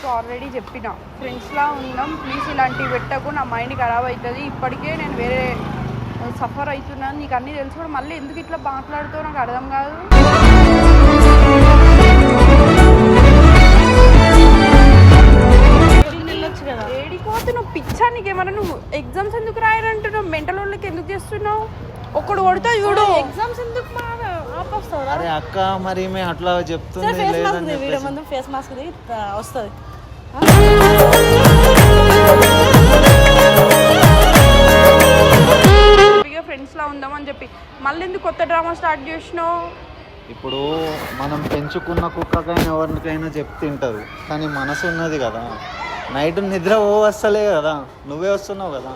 నీకు ఆల్రెడీ చెప్పిన ఫ్రెండ్స్లా ఉన్నాం, ప్లీజ్ ఇలాంటివి పెట్టకు, నా మైండ్ ఖరాబ్ అవుతుంది. ఇప్పటికే నేను వేరే సఫర్ అవుతున్నాను, నీకు అన్నీ తెలుసు కూడా మళ్ళీ ఎందుకు ఇట్లా మాట్లాడుతావు నాకు అర్థం కాదు. ఏడిపోతే నువ్వు పిచ్చా, నీకేమన్నా నువ్వు ఎగ్జామ్స్ ఎందుకు రాయనంటున్నావు, మెంటల్ వాళ్ళకి ఎందుకు చేస్తున్నావు? ఒక్కడు కొడతా చూడు, ఎగ్జామ్స్ ఎందుకు అరే అక్క మరి అట్లా చెప్తుంది ఫేస్ మాస్క్ వస్తుంది. ఫ్రెండ్స్ లా ఉందామని చెప్పి మళ్ళీ ఎందుకు కొత్త డ్రామా స్టార్ట్ చేసినావు? ఇప్పుడు మనం పెంచుకున్న కుక్కకైనా ఎవరికైనా చెప్తుంటారు, కానీ మనసు ఉన్నది కదా, నైట్ నిద్ర వస్తలే కదా, నువ్వే వస్తున్నావు కదా.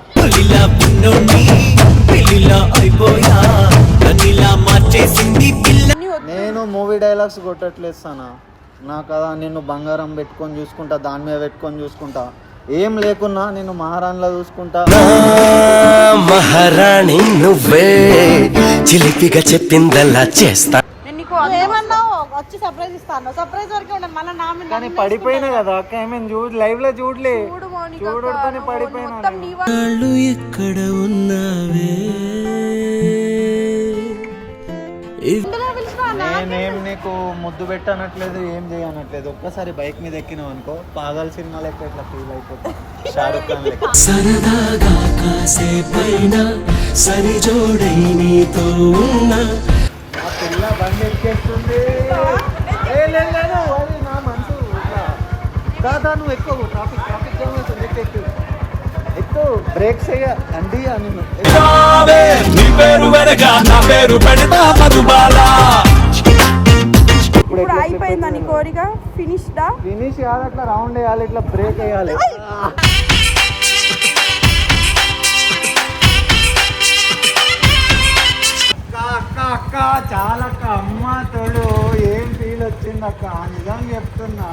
నేను మూవీ డైలాగ్స్ కొట్టట్లేదు సానా, నా కదా నిన్ను బంగారం పెట్టుకొని చూసుకుంటా, దాని మీద పెట్టుకొని చూసుకుంటా, ఏం లేకున్నా నేను మహారాణిలా చూసుకుంటా. మహారాణి నువ్వే చిలిపిగా చెప్పిందల్లా చేస్తా. వచ్చి సర్ప్రైజ్ ఇస్తాను, సర్ప్రైజ్ వరకే ఉండాలి మళ్ళీ నా మీద. కానీ పడిపోయినా కదా అక్క, ఏమేమి చూడు లైవ్ లో చూడలే, చూడని పడిపోయినా. ఎక్కడ ఉన్నావే నేనేం నీకు ముద్దు పెట్టనట్లేదు, ఏం చేయనట్లేదు. ఒక్కసారి బైక్ మీద ఎక్కినావు అనుకో, పాగల్ సినిమా లెక్క ఇట్లా ఫీల్ అయిపోతా, షారుఖ్ ఖాన్ లెక్క. సరదాగా కాసేపైనా సరి జోడై నీతో ఉన్నా ఆ పిల్ల బండి ఎక్కేస్తుంది. నా మనసు దాదా నువ్వు ఎక్కువ ట్రాఫిక్ జామ్ అవుతుంది, ఎక్కువ ఎక్కువ బ్రేక్స్ అయ్యా అండి అని. ఇప్పుడు అయిపోయిందా నీ కోరిక? ఫినిష్ కాదు, అట్లా రౌండ్ వేయాలి, ఇట్లా బ్రేక్ వేయాలి. అక్క చాలా అమ్మ తోడు ఏం ఫీల్ వచ్చింది అక్క, నిజం చెప్తున్నా.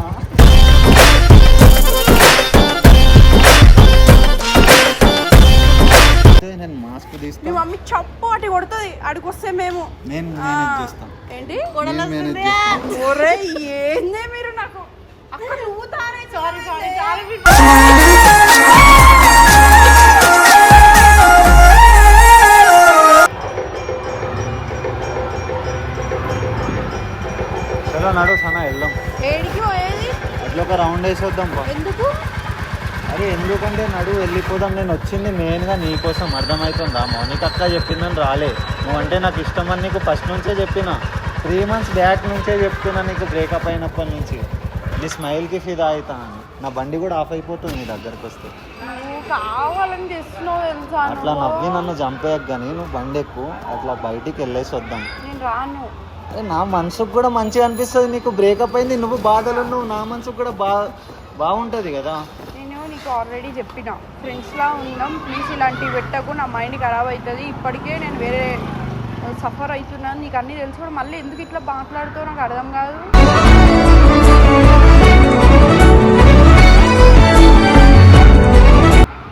నేను మాస్క్ తీస్తా, మమ్మీ చప్పు అటు కొడుతుంది, అడిగొస్తే మేము నేను ఏంటి ఒరే ఏందే మీరు నాకు అక్కడ నువ్వు తానే. సారీ నడు సనా వెళ్దాం. ఏడికి పోయేది? అట్లా ఒక రౌండ్ వేసేద్దాం. ఎందుకు? అరే ఎందుకంటే నడు వెళ్ళిపోదాం. నేను వచ్చింది మెయిన్గా నీకోసం, అర్థమవుతుందా? మౌనిక అక్క చెప్పిందని రాలే, నువ్వంటే నాకు ఇష్టం అని నీకు ఫస్ట్ నుంచే చెప్పిన, 3 months బ్యాక్ నుంచే చెప్తున్నా నీకు, బ్రేకప్ అయినప్పటి నుంచి. నీ స్మైల్కి ఫిదా అవుతా అని. నా బండి కూడా ఆఫ్ అయిపోతుంది నీ దగ్గరకు వస్తే. కావాలని చేస్తున్నావు తెలుసా? అట్లా నవ్వి నన్ను చంపేయకు, కానీ నువ్వు బండి ఎక్కువ, అట్లా బయటికి వెళ్ళేసి వద్దాం. నేను రాను. నా మనసుకు కూడా మంచిగా అనిపిస్తుంది, నీకు బ్రేకప్ అయింది, నువ్వు బాధలు ఉన్నావు, నా మనసుకు కూడా బాగుంటుంది కదా. నేను నీకు ఆల్రెడీ చెప్పిన ఫ్రెండ్స్లా ఉన్నాం, ప్లీజ్ ఇలాంటివి పెట్టకు, నా మైండ్ ఖరాబ్ అవుతుంది. ఇప్పటికే నేను వేరే సఫర్ అవుతున్నాను, నీకు అన్నీ తెలుసు కూడా మళ్ళీ ఎందుకు ఇట్లా మాట్లాడుతావు నాకు అర్థం కాదు.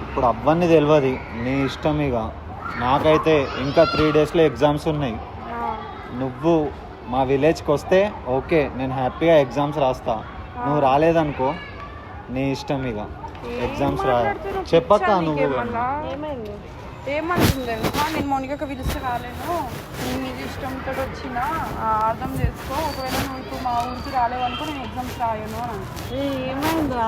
ఇప్పుడు అవ్వని తెలియదు, నీ ఇష్టం. ఇక నాకైతే ఇంకా 3 daysలో ఎగ్జామ్స్ ఉన్నాయి. నువ్వు మా విలేజ్కి వస్తే ఓకే, నేను హ్యాపీగా ఎగ్జామ్స్ రాస్తా. నువ్వు రాలేదనుకో నీ ఇష్టం. ఇక ఎగ్జామ్స్ చెప్పక్క నువ్వు. ఏమంటుంది తెలుసా, నేను మౌనికకు పిలిస్తే రాలేను, నేను మీద ఇష్టంతో వచ్చినా అర్థం చేసుకో. ఒకవేళ నువ్వు ఇప్పుడు మా ఊరికి రాలేవనుకో నేను ఎగ్జామ్స్ రాయను అని. ఏమైందా?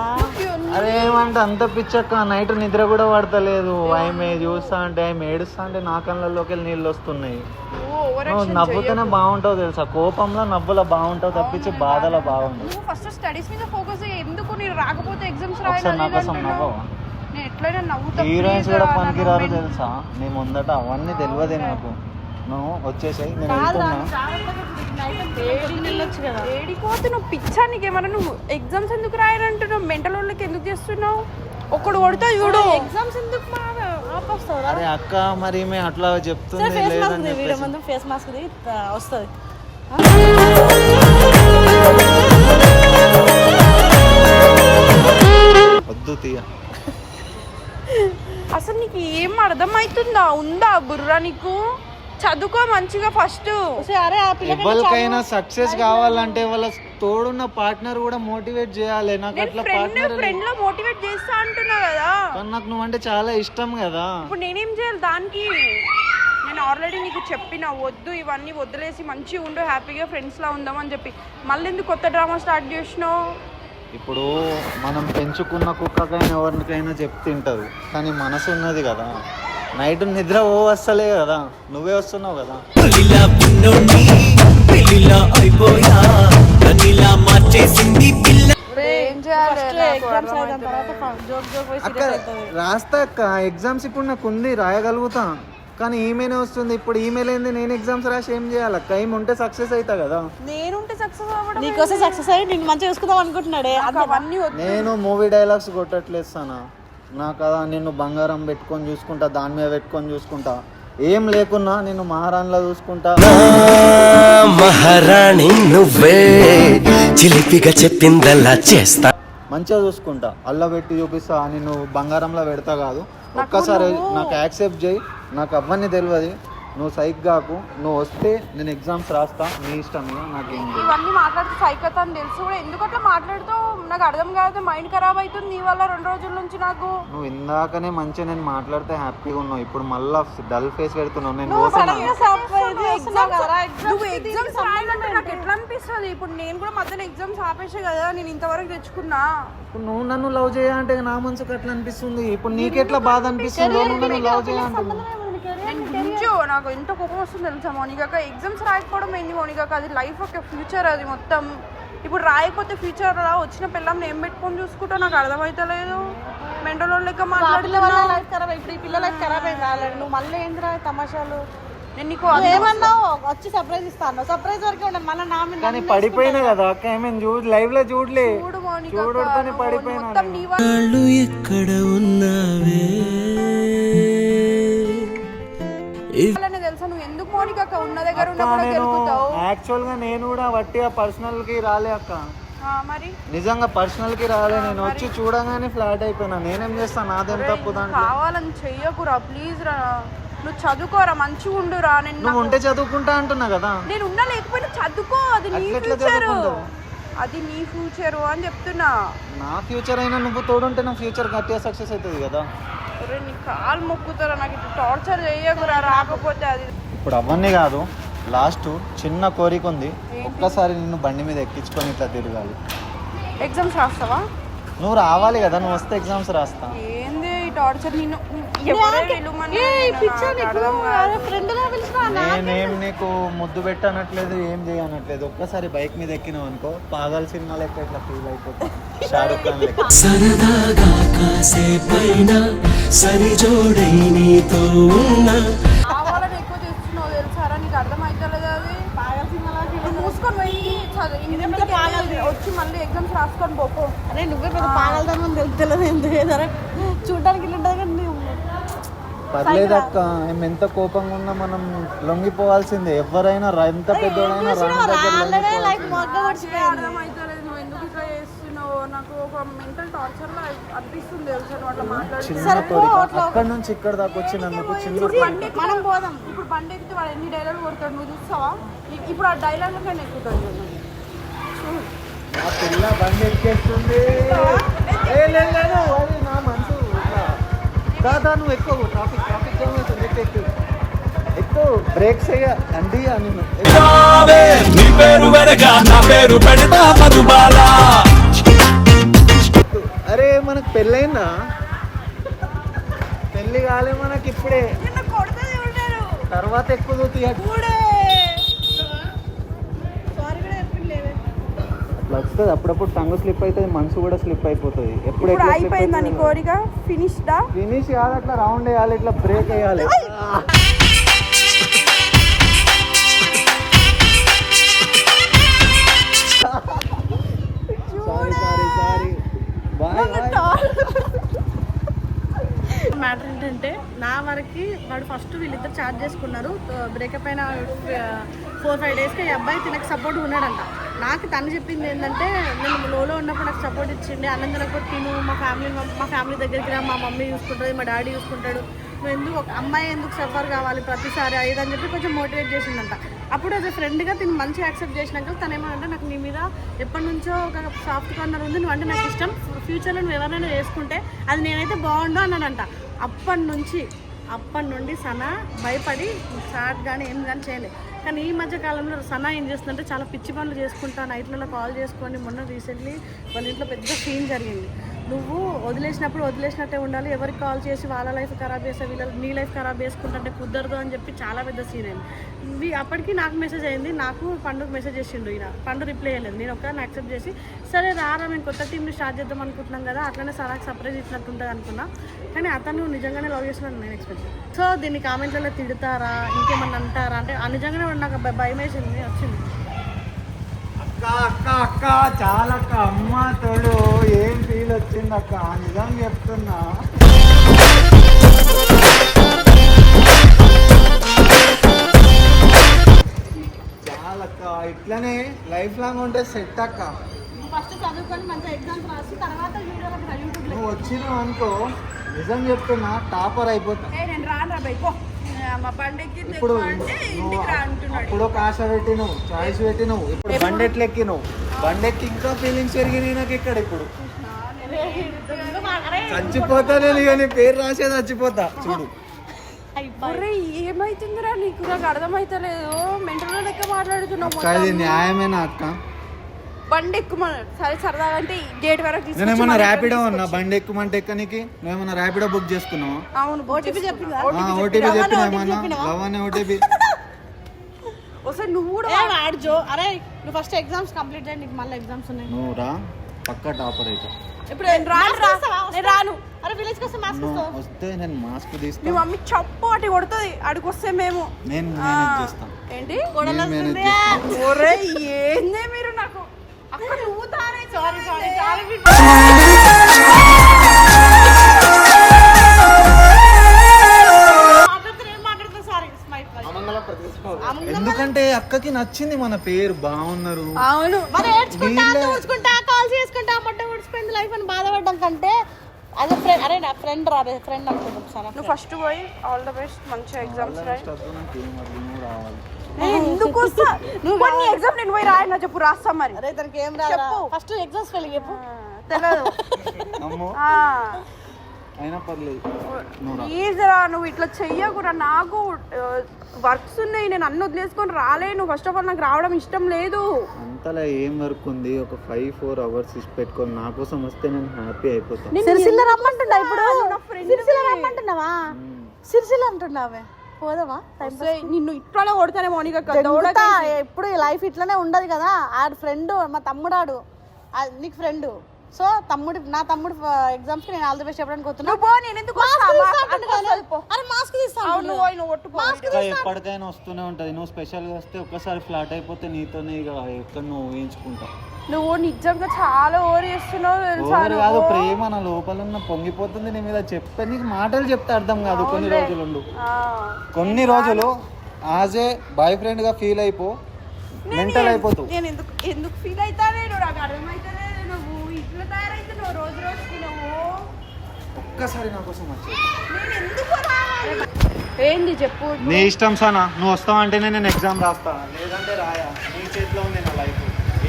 అరే ఏమంటే అంత పిచ్చక్క, నైట్ నిద్ర కూడా పడతలేదు. ఆమె చూస్తా అంటే, ఆమె ఏడుస్తా అంటే నా కళ్ళల్లోకి వెళ్ళి నీళ్ళు వస్తున్నాయి. నవ్వుతూనే బాగుంటావు తెలుసా, కోపంలో నవ్వులో బాగుంటావు తప్పించి బాధలో బాగుంటావు. ఫస్ట్ స్టడీస్ మీద ఫోకస్ ఎందుకు, నేను రాకపోతే ఎగ్జామ్స్ నేను ఎట్లయినా నవ్వుతా. హీరోయిన్స్ కూడా పనికిరారు తెలుసా, నీ ముందట అవన్నీ తెలియదే నాకు. నువ్వు వచ్చేసాయి, నేను ఏడిపోతే నువ్వు పిచ్చా, నీకేమన్నా నువ్వు ఎగ్జామ్స్ ఎందుకు రాయనంటున్నావు, మెంటల్ వాళ్ళకి ఎందుకు చేస్తున్నావు? ఒక్కడు కొడతా చూడు, ఎగ్జామ్స్ ఎందుకు అరే అక్క మరి అట్లా చెప్తుంది. ఫేస్ మాస్క్ వస్తుంది. వద్దు తీయ. అసలు నీకు ఏం అర్థమవుతుందా? ఉందా బుర్రా నీకు? చదువుకో మంచిగా ఫస్ట్. అరే ఆ పిల్ల ఎవరికైనా సక్సెస్ కావాలంటే వాళ్ళ తోడున్న పార్ట్నర్ కూడా మోటివేట్ చేయాలి. నాకు అట్లా పార్ట్నర్ ఫ్రెండ్ లో మోటివేట్ చేస్తా అంటున్నా కదా. కానీ నాకు నువ్వంటే చాలా ఇష్టం కదా. ఇప్పుడు నేనేం చేయాలి దానికి? నేను ఆల్రెడీ నీకు చెప్పిన వద్దు ఇవన్నీ వదిలేసి మంచిగా ఉండు, హ్యాపీగా ఫ్రెండ్స్ లా ఉందామని చెప్పి. మళ్ళీ ఎందుకు కొత్త డ్రామా స్టార్ట్ చేసినావు? ఇప్పుడు మనం పెంచుకున్న కుక్కకైనా ఎవరికైనా చెప్తుంటది, కానీ మనసు ఉన్నది కదా. నైట్ నిద్ర వస్తలే కదా, నువ్వే వస్తున్నావు కదా. ఏం చేయాలి? ఎగ్జామ్స్ అయిన తర్వాత జోక్ అక్క రాస్తా అక్క ఎగ్జామ్స్ ఇప్పుడు నాకు ఉంది, రాయగలుగుతా. కానీ ఈమెయిల్ వస్తుంది ఇప్పుడు. ఈమెయిల్ ఏంది, నేను ఎగ్జామ్స్ రాసి ఏం చేయాలక్క? ఏమి ఉంటే సక్సెస్ అవుతా కదా. నేనుంటే సక్సెస్ అవ్వడం నీకోసం సక్సెస్ అయ్యి నేను మంచిగా చూసుకుందాం అనుకుంటున్నాడే. అవన్నీ నేను మూవీ డైలాగ్స్ కొట్టట్లేస్తానా. నాకు కదా నిన్ను బంగారం పెట్టుకొని చూసుకుంటా, దాని మీద పెట్టుకొని చూసుకుంటా. ఏం లేకున్నా నేను మహారాణిలా చూసుకుంటా. మహారాణి నువ్వే చిలిపిగా చెప్పిందల్లా చేస్తా. మంచిగా చూసుకుంటా, అల్ల పెట్టి చూపిస్తా. నేను బంగారంలో పెడతా కాదు. ఒక్కసారి నాకు యాక్సెప్ట్ చేయి. నాకు అవన్నీ తెలియదు, నువ్వు సైక్ కాకు. నువ్వు వస్తే నేను ఎగ్జామ్స్ రాస్తా, నీ ఇష్టం. నాకేం ఇవన్నీ మాట్లాడితే సైకత అని తెలుసు కూడా. ఎందుకు అట్లా మాట్లాడుతావు? నాకు అర్థం కాదు. మైండ్ ఖరాబ్ అవుతుంది నీ వల్ల 2 రోజుల నుంచి నాకు. నువ్వు ఇందాకనే మంచిగా నేను మాట్లాడితే హ్యాపీగా ఉన్నావు, ఇప్పుడు మళ్ళీ డల్ ఫేస్ పెడుతున్నావు. నేను నువ్వు ఎగ్జామ్స్ రాయాలంటే నాకు ఎట్లా అనిపిస్తుంది? ఇప్పుడు నేను కూడా మధ్యలో ఎగ్జామ్స్ ఆపేసే కదా నేను ఇంతవరకు తెచ్చుకున్నా. ఇప్పుడు నువ్వు నన్ను లవ్ చేయాలంటే నా మనసుకు అట్లా అనిపిస్తుంది. ఇప్పుడు నీకెట్లా బాధ అనిపిస్తుంది? నువ్వు నన్ను లవ్ చేయాలంటున్నావు. నేను గుంజు నాకు ఎంత కోపం వస్తుంది తెలుసా మౌనిక. ఎగ్జామ్స్ రాయకపోవడం ఏంది మౌనిక? అది లైఫ్ ఒక ఫ్యూచర్, అది మొత్తం. ఇప్పుడు రాయకపోతే ఫ్యూచర్ వచ్చిన పిల్లల్ని ఏం పెట్టుకొని చూసుకుంటా నాకు అర్థమైతలేదు. మెంటల్ లెక్క మాట్లాడుతున్నా. లైఫ్ ఖరాబ్. ఇప్పుడు ఈ పిల్ల లైఫ్ ఖరాబ్ అయింది ఆల్రెడీ. నువ్వు మళ్ళీ ఏంద్రా తమాషాలు? నేను నీకు ఏమన్నావు? వచ్చి సర్ప్రైజ్ ఇస్తాను. సర్ప్రైజ్ వరకే ఉండాలి. మళ్ళీ నా మీద కానీ పడిపోయినా కదా అక్క. ఏమేమి చూడు, లైవ్ లో చూడలే, చూడు మౌనిక, చూడొద్దని పడిపోయినా. మొత్తం నీ వల్ల. ఎక్కడ ఉన్నావే తెలుసా నువ్వు ఎందుకు మౌనిక ఉన్న దగ్గర ఉన్న కూడా గెలుపుతావు? యాక్చువల్ గా నేను కూడా వట్టిగా పర్సనల్ కి రాలే అక్క. మరి నిజంగా పర్సనల్ కి రాలే. నేను వచ్చి చూడగానే ఫ్లాట్ అయిపోయినా. నేనేం చేస్తాను, నాదేం తప్పు దాంట్లో. కావాలని చెయ్యకురా ప్లీజ్ రా. నువ్వు చదువుకోరా, మంచిగా ఉండురా. నువ్వు ఉంటే చదువుకుంటా అంటున్నా కదా. నేను ఉన్నా లేకపోయినా చదువుకో, అది నీ ఫ్యూచర్, అది నీ ఫ్యూచర్ అని చెప్తున్నా. నా ఫ్యూచర్ అయినా నువ్వు తోడుంటే నా ఫ్యూచర్ గట్టిగా సక్సెస్ అవుతుంది కదా. అరే నీ కాలు మొక్కుతారా, నాకు ఇట్లా టార్చర్ చెయ్యకురా. రాకపోతే అది ఇప్పుడు అవన్నీ కాదు, లాస్ట్ చిన్న కోరిక ఉంది. ఒక్కసారి నిన్ను బండి మీద ఎక్కించుకొని ఇట్లా తిరగాలి. ఎగ్జామ్స్ రాస్తావా? నువ్వు రావాలి కదా, నువ్వు వస్తే ఎగ్జామ్స్ రాస్తా. ఏంది ఈ టార్చర్? నిన్ను నేనేం నీకు ముద్దు పెట్టనట్లేదు, ఏం చేయనట్లేదు. ఒక్కసారి బైక్ మీద ఎక్కినావు అనుకో, పాగల్ సినిమా లెక్క ఇట్లా ఫీల్ అయిపోతా. షారుఖ్ ఖాన్ లెక్క. సరదాగా కాసేపైనా సరి జోడై నీతో ఉన్నా. కావాలని ఎక్కువ చేస్తున్నావు తెలుసారా? నీకు అర్థమైతలేదు అది. మూసుకొని పోయి వచ్చి మళ్ళీ ఎగ్జామ్స్ రాసుకొని పోపో. అరే నువ్వే పెద్ద పాగలదనం తెలుస్తలేదు. ఎందుకు చూడడానికి ఇల్లు ఉంటుంది కానీ పర్లేదు అక్క. ఎంత కోపంగా ఉన్నా మనం లొంగిపోవాల్సిందే. ఎవరైనా ఎంత పెద్దోడైనా అర్థమైతలేదు నువ్వు ఎందుకు ఇట్లా చేస్తున్నావు. నాకు ఒక మెంటల్ టార్చర్ లా అనిపిస్తుంది తెలుసా నువ్వు అట్లా మాట్లాడి. చిన్న కోరిక అక్కడ నుంచి ఇక్కడ దాకా వచ్చినందుకు చిన్న కోరిక. మనం పోదాం. ఇప్పుడు బండి ఎక్కితే వాడు ఎన్ని డైలాగ్ కొడతాడు నువ్వు చూస్తావా? ఇప్పుడు ఆ డైలాగ్ కానీ ఎక్కుతాడు. నా పిల్ల బండి ఎక్కేస్తుంది. అది నా మనసు దాదా. నువ్వు ఎక్కువ ట్రాఫిక్ జామ్ అవుతుంది. ఎక్కువ బ్రేక్స్ అయ్యా అండి అని. అరే మనకు పెళ్ళైందా? పెళ్ళి కాలే మనకి ఇప్పుడే. తర్వాత ఎక్కువ అట్లా వస్తుంది. అప్పుడప్పుడు టంగు స్లిప్ అవుతుంది, మనసు కూడా స్లిప్ అయిపోతుంది. ఎప్పుడు అయిపోయిందా నీ కోరిక? ఫినిష్ కాదు, అట్లా రౌండ్ వేయాలి, ఇట్లా బ్రేక్ వేయాలి. సారీ. మ్యాటర్ ఏంటంటే నా వరకు వాడు ఫస్ట్ వీళ్ళిద్దరు చాట్ చేసుకున్నారు. బ్రేకప్ అయిన 4-5 డేస్కి ఈ అబ్బాయి తినకు సపోర్ట్ ఉన్నాడంట. నాకు తను చెప్పింది ఏంటంటే నేను లోలో ఉన్నప్పుడు నాకు సపోర్ట్ ఇచ్చిండే అన్నం తినకపోతే తిను మా ఫ్యామిలీ దగ్గరికి రా, మా మమ్మీ చూసుకుంటుంది, మా డాడీ చూసుకుంటాడు, నువ్వు ఎందుకు ఒక అమ్మాయి ఎందుకు సఫర్ కావాలి ప్రతిసారి అయ్యేదని చెప్పి కొంచెం మోటివేట్ చేసిందంట. అప్పుడు యాజ్ ఎ ఫ్రెండ్గా తిని మంచిగా యాక్సెప్ట్ చేసినాక తను ఏమంటే నాకు నీ మీద ఎప్పటి నుంచో ఒక సాఫ్ట్ కార్నర్ ఉంది, నువ్వు అంటే నాకు ఇష్టం, ఫ్యూచర్లో నువ్వు ఎవరైనా చేసుకుంటే అది నేనైతే బాగుండు అన్నానంట. అప్పటి నుండి సనా భయపడి స్టార్ట్ కానీ ఏం కానీ చేయలేదు. కానీ ఈ మధ్య కాలంలో సనా ఏం చేస్తుందంటే చాలా పిచ్చి పనులు చేసుకుంటా, నైట్లలో కాల్ చేసుకొని, మొన్న రీసెంట్లీ వాళ్ళ ఇంట్లో పెద్ద సీన్ జరిగింది. నువ్వు వదిలేసినప్పుడు వదిలేసినట్టే ఉండాలి, ఎవరికి కాల్ చేసి వాళ్ళ లైఫ్ ఖరాబ్ చేస్తే నీ లైఫ్ ఖరాబ్ చేసుకుంటుంటే కుదరదు అని చెప్పి చాలా పెద్ద సీన్ అయింది. అప్పటికి నాకు మెసేజ్ అయింది, నాకు పండుగ మెసేజ్ చేసిండు. ఈయన పండు రిప్లై అయ్యలేదు. నేను ఒక్కరిని యాక్సెప్ట్ చేసి సరే రారా మేము కొత్త టీంని స్టార్ట్ చేద్దాం అనుకుంటున్నాం కదా, అట్లనే సరాకు సర్ప్రైజ్ ఇచ్చినట్టుంటుంది అనుకున్నా. కానీ అతను నిజంగానే లవ్ చేస్తున్నాను నేను ఎక్స్పెక్ట్. సో దీన్ని కామెంట్లలో తిడతారా ఇంకేమన్నా అంటారా అంటే నిజంగానే నాకు భయం వేసింది వచ్చింది. అక్క అక్క అక్క చాలా అక్క, అమ్మ తోడు ఏం ఫీల్ వచ్చింది అక్క, నిజం చెప్తున్నా. చాలా అక్క, ఇట్లనే లైఫ్ లాంగ్ ఉంటే సెట్ అక్క. ఫస్ట్ చదువుకొని మంచిగా ఎగ్జామ్స్ రాసి తర్వాత యూట్యూబ్లో నువ్వు వచ్చినావు అనుకో, నిజం చెప్తున్నా టాపర్ అయిపోతా. నేను రాను రా బైకో మా బండికి ఇప్పుడు ఇంటికి రా అంటున్నాడు. అప్పుడు ఒక ఆశ పెట్టినావు, చాయిస్ పెట్టినావు, ఇప్పుడు బండి ఎట్లెక్కినావు, బండి ఎక్కి ఇంకా ఫీలింగ్స్ పెరిగినాయి నాకు ఇక్కడ. ఇప్పుడు చచ్చిపోతా నేను, ఇక నీ పేరు రాసే చచ్చిపోతా చూడు. అరే ఏమైతుందిరా నీకు, నాకు అర్థమైతలేదు, మెంటల్ లెక్క మాట్లాడుతున్నావు. ఇది న్యాయమేనా అక్క? బండి ఎక్కుమన్నాడు సరే సరదాగా అంటే గేట్ వరకు నేను ఏమన్నా ర్యాపిడో ఉన్నా బండి ఎక్కుమంటే ఎక్కనికి? నువ్వేమన్నా ర్యాపిడో బుక్ చేసుకున్నావా? అవును ఓటీపీ చెప్పిందా? ఓటీపీ చెప్పినా ఏమన్నా లవనే ఓటీపీ. ఒకసారి నువ్వు కూడా ఆడు అరే నువ్వు ఫస్ట్ ఎగ్జామ్స్ కంప్లీట్ చేయండి, నీకు మళ్ళీ ఎగ్జామ్స్ ఉన్నాయి. నువ్వు రా పక్కా టాపర్ అయితే. ఇప్పుడు నేను రాను. అరే విలేజ్ కోసం మాస్క్ వస్తే నేను మాస్క్ నీ తీస్తా. మమ్మీ చప్పు అటు కొడుతుంది అడిగి వస్తే మేము నేను మేనేజ్ చేస్తాను. ఏంటి మేనేజ్ చేస్తాను. ఒరే ఏందే మీరు నాకు అక్కడ నువ్వు తానే సారీ ఎందుకంటే అక్కకి నచ్చింది మన పేరు, బాగున్నారు. అవును మరి ఏడ్చుకుంటా ఊడ్చుకుంటా కాల్ చేసుకుంటా మొట్ట ఊడ్చిపోయింది లైఫ్ అని బాధపడడం కంటే అదే ఫ్రెండ్, అరే నా ఫ్రెండ్ రాదే ఫ్రెండ్ అనుకుంటాం సార్. నువ్వు ఫస్ట్ పోయి ఆల్ ద బెస్ట్, మంచిగా ఎగ్జామ్స్ రాయి. రావాలి ఎందుకు వస్తా నువ్వు నీ ఎగ్జామ్ నేను పోయి రాయన్నా చెప్పు, రాస్తా మరి. అరే తనకి ఏం రాదు చెప్పు ఫస్ట్ ఎగ్జామ్స్ వెళ్ళి చెప్పు. తెలియదు అమ్మో అయినా పర్లేదు. ప్లీజ్ రా, నువ్వు ఇట్లా చెయ్యకురా, నాకు వర్క్స్ ఉన్నాయి, నేను అన్ని వదిలేసుకొని రాలేను. ఫస్ట్ ఆఫ్ ఆల్ నాకు రావడం ఇష్టం లేదు. అంతలా ఏం వర్క్ ఉంది? ఒక 5-4 hours ఇచ్చి పెట్టుకొని నా కోసం వస్తే నేను హ్యాపీ అయిపోతాను. సిరిసిల్ల రమ్మంటున్నా ఇప్పుడు, సిరిసిల్ల రమ్మంటున్నావా? సిరిసిల్ల అంటున్నావే పోదామా? నిన్ను ఇట్లా కొడతానే మౌనిక, ఎప్పుడు లైఫ్ ఇట్లానే ఉండదు కదా. ఆడు ఫ్రెండ్, మా తమ్ముడాడు నీకు ఫ్రెండ్. సో నా తమ్ముడు ఎగ్జామ్స్ కి నేను ఆల్ ది బెస్ట్ చెప్పడానికి వస్తున్నా. ఎప్పటికైనా వస్తూనే ఉంటది. నువ్వు స్పెషల్ గా వస్తే ఒక్కసారి ఫ్లాట్ అయిపోతే నీతోనే ఇక ఎక్కడ నువ్వు ఊహించుకుంటావు. నువ్వు నిజంగా చాలా ఓవర్ చేస్తున్నావు తెలుసా. కాదు ప్రేమ నా లోపల ఉన్న పొంగిపోతుంది నీ మీద. చెప్పే నీకు మాటలు చెప్తే అర్థం కాదు. కొన్ని రోజులు యాజ్ ఏ బాయ్ ఫ్రెండ్ గా ఫీల్ అయిపో, మెంటల్ అయిపోతావు. నేను ఎందుకు ఫీల్ అవుతానే నాకు అర్థమైతే నువ్వు ఇట్లా తయారైతే నువ్వు రోజు రోజుకి నువ్వు ఒక్కసారి నా కోసం వచ్చేది. నేను ఎందుకు ఏంది చెప్పు. నీ ఇష్టం సానా, నువ్వు వస్తావంటేనే నేను ఎగ్జామ్ రాస్తా, లేదంటే రాయా. నీ చేతిలో ఉంది నా లైఫ్.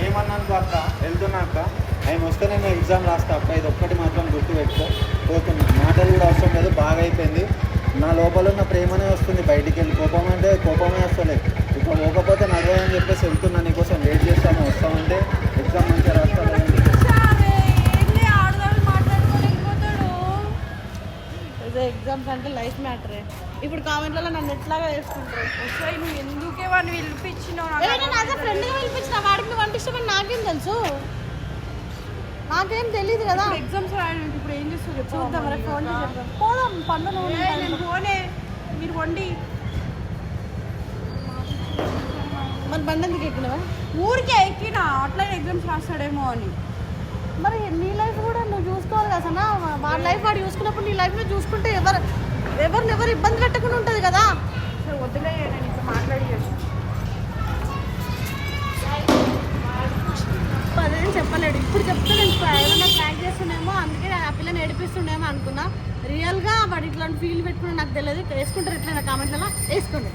ఏమన్నాను అక్క, వెళ్తున్నా అక్క, ఆయన వస్తే నేను ఎగ్జామ్ రాస్తా అక్క. ఇది ఒక్కటి మాత్రం గుర్తు పెట్టుకో. పోతున్నా, మాటలు కూడా అవసరం లేదు, బాగా అయిపోయింది. నా లోపల ఉన్న ప్రేమనే వస్తుంది బయటికి వెళ్ళి. కోపం అంటే కోపమే వస్తలేదు. ఇప్పుడు పోకపోతే నడవని చెప్పేసి వెళ్తున్నా, నీకోసం వెయిట్ చేస్తాను. వస్తామంటే ఎగ్జామ్ మంచిగా రాస్తా. ఎగ్జామ్స్ అంటే లైఫ్ మ్యాటరే. ఇప్పుడు కామెంట్లలో నన్ను ఎట్లాగా వేసుకుంటారు. నువ్వు ఎందుకే వాడిని పిలిపించినావు? ఫ్రెండ్గా పిలిపించిన వాడికి నువ్వు అంటే ఇష్టమని నాకేం తెలుసు, నాకేం తెలియదు కదా. ఎగ్జామ్స్ రాయడానికి ఇప్పుడు ఏం చేస్తుంది చూద్దాం. మరి ఫోన్ చేద్దాం, పోదాం. పండు ఫోనే మీరు వండి. మరి బండి ఎందుకు ఎక్కినవా? ఊరికే ఎక్కినా, అట్లా ఎగ్జామ్స్ రాస్తాడేమో అని. మరి నీ లైఫ్ కూడా నువ్వు చూసుకోవాలి కదా. వాడి లైఫ్ వాడు చూసుకున్నప్పుడు నీ లైఫ్ నువ్వు చూసుకుంటే ఎవరు ఇబ్బంది పెట్టకుండా ఉంటుంది కదా. వద్దులే, నేను ఇంకా మాట్లాడి ఏడిపిస్తుండేమో అనుకున్నా. రియల్గా వాడు ఇట్లాంటి ఫీల్ పెట్టుకుని నాకు తెలియదు. వేసుకుంటారు ఇట్లా కామెంట్లలో వేసుకోండి.